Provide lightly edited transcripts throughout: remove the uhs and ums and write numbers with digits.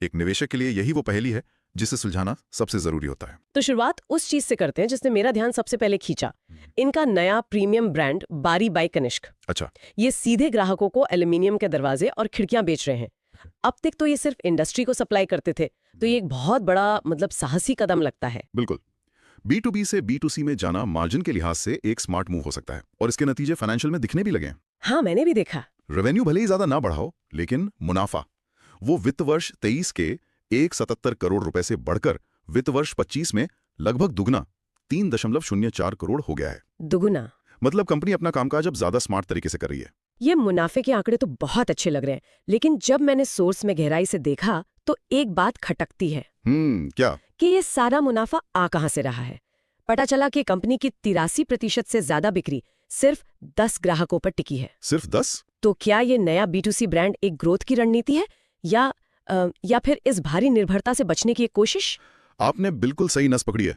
एक निवेशक के लिए यही वो पहेली है जिसे सुलझाना सबसे जरूरी होता है। तो शुरुआत उस चीज से करते हैं जिसने मेरा ध्यान सबसे पहले खींचा। इनका नया प्रीमियम ब्रांड बारी बाई कनिष्क। अच्छा। ये सीधे ग्राहकों को एल्यूमिनियम के दरवाजे और खिड़कियां बेच रहे हैं। अब तक तो ये सिर्फ इंडस्ट्री को सप्लाई करते थे, तो ये एक बहुत बड़ा साहसी कदम लगता है। बिल्कुल। B2B से B2C में जाना मार्जिन के लिहाज से एक स्मार्ट मूव हो सकता है और इसके नतीजे फाइनेंशियल में दिखने भी लगे। हाँ, मैंने भी देखा। रेवेन्यू भले ही ज्यादा ना बढ़ाओ, लेकिन मुनाफा वो वित्त वर्ष 23 के 177 करोड़ रुपए से बढ़कर वित्त वर्ष 25 में लगभग दुगना 3.04 करोड़ हो गया है। दुगुना मतलब कंपनी अपना कामकाज अब ज्यादा स्मार्ट तरीके से कर रही है। ये मुनाफे के आंकड़े तो बहुत अच्छे लग रहे हैं, लेकिन जब मैंने सोर्स में गहराई से देखा तो एक बात खटकती है। क्या? कि ये सारा मुनाफा आ कहां से रहा है। पता चला कि कंपनी की 83% से ज्यादा बिक्री सिर्फ 10 ग्राहकों पर टिकी है। सिर्फ 10? तो क्या ये नया B2C ब्रांड एक ग्रोथ की रणनीति है या फिर इस भारी निर्भरता से बचने की एक कोशिश? आपने बिल्कुल सही नस पकड़ी है।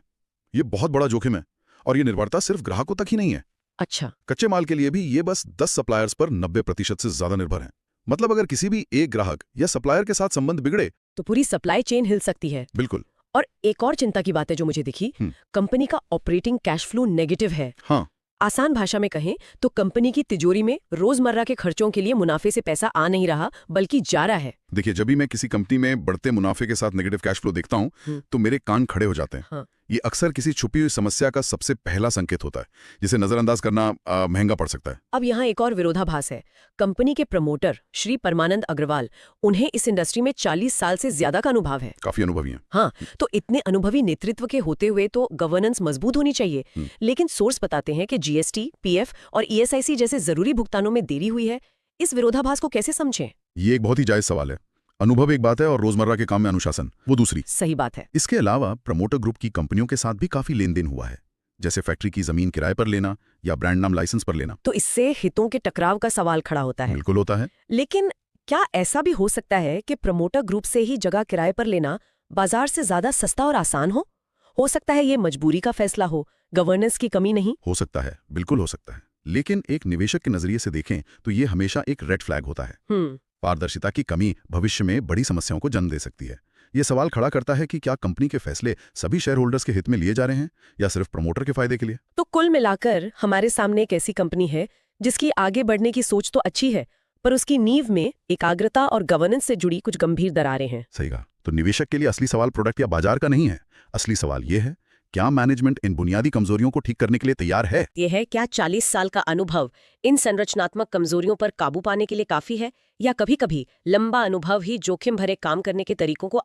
ये बहुत बड़ा जोखिम है और ये निर्भरता सिर्फ ग्राहकों तक ही नहीं है। अच्छा। कच्चे माल के लिए भी ये बस 10 सप्लायर्स पर 90% से ज्यादा निर्भर है। मतलब अगर किसी भी एक ग्राहक या सप्लायर के साथ संबंध बिगड़े तो पूरी सप्लाई चेन हिल सकती है। बिल्कुल। और एक और चिंता की बात है जो मुझे दिखी, कंपनी का ऑपरेटिंग कैश फ्लो नेगेटिव है। हाँ। आसान भाषा में कहें तो कंपनी की तिजोरी में रोजमर्रा के खर्चों के लिए मुनाफे से पैसा आ नहीं रहा, बल्कि जा रहा है। देखिए, जब भी मैं किसी कंपनी में बढ़ते मुनाफे के साथ नेगेटिव कैश फ्लो देखता हूं तो मेरे कान खड़े हो जाते हैं। हाँ। ये अक्सर किसी छुपी हुई समस्या का सबसे पहला संकेत होता है, जिसे नजरअंदाज करना महंगा पड़ सकता है। अब यहाँ एक और विरोधाभास है। कंपनी के प्रमोटर श्री परमानंद अग्रवाल, उन्हें इस इंडस्ट्री में 40 साल से ज्यादा का अनुभव है। काफी अनुभवी हैं। हाँ, तो इतने अनुभवी नेतृत्व के होते हुए तो गवर्नेंस मजबूत होनी चाहिए, लेकिन सोर्स बताते हैं कि GST, PF और ESIC जैसे जरूरी भुगतानों में देरी हुई है। इस विरोधाभास को कैसे समझें? ये एक बहुत ही जायज सवाल है। अनुभव एक बात है और रोजमर्रा के काम में अनुशासन वो दूसरी। सही बात है। इसके अलावा प्रमोटर ग्रुप की कंपनियों के साथ भी काफी लेन देन हुआ है, जैसे फैक्ट्री की जमीन किराए पर लेना या ब्रांड नाम लाइसेंस पर लेना। तो इससे हितों के टकराव का सवाल खड़ा होता है। बिल्कुल होता है। लेकिन क्या ऐसा भी हो सकता है कि प्रमोटर ग्रुप से ही जगह किराए पर लेना बाजार से ज्यादा सस्ता और आसान हो सकता है ये मजबूरी का फैसला हो, गवर्नेंस की कमी नहीं? हो सकता है, बिल्कुल हो सकता है। लेकिन एक निवेशक के नजरिए से देखें तो ये हमेशा एक रेड फ्लैग होता है। पारदर्शिता की कमी भविष्य में बड़ी समस्याओं को जन्म दे सकती है। ये सवाल खड़ा करता है कि क्या कंपनी के फैसले सभी शेयर होल्डर्स के हित में लिए जा रहे हैं या सिर्फ प्रमोटर के फायदे के लिए। तो कुल मिलाकर हमारे सामने एक ऐसी कंपनी है जिसकी आगे बढ़ने की सोच तो अच्छी है, पर उसकी नींव में एकाग्रता और गवर्नेंस से जुड़ी कुछ गंभीर दरारें हैं। सही कहा। तो निवेशक के लिए असली सवाल प्रोडक्ट या बाजार का नहीं है। असली सवाल ये है, क्या मैनेजमेंट इन बुनियादी कमजोरियों को ठीक करने के लिए तैयार है? ये है, क्या 40 साल का अनुभव इन संरचनात्मक कमजोरियों पर काबू पाने के लिए काफी है, या कभी कभी लंबा अनुभव ही जोखिम भरे काम करने के तरीकों को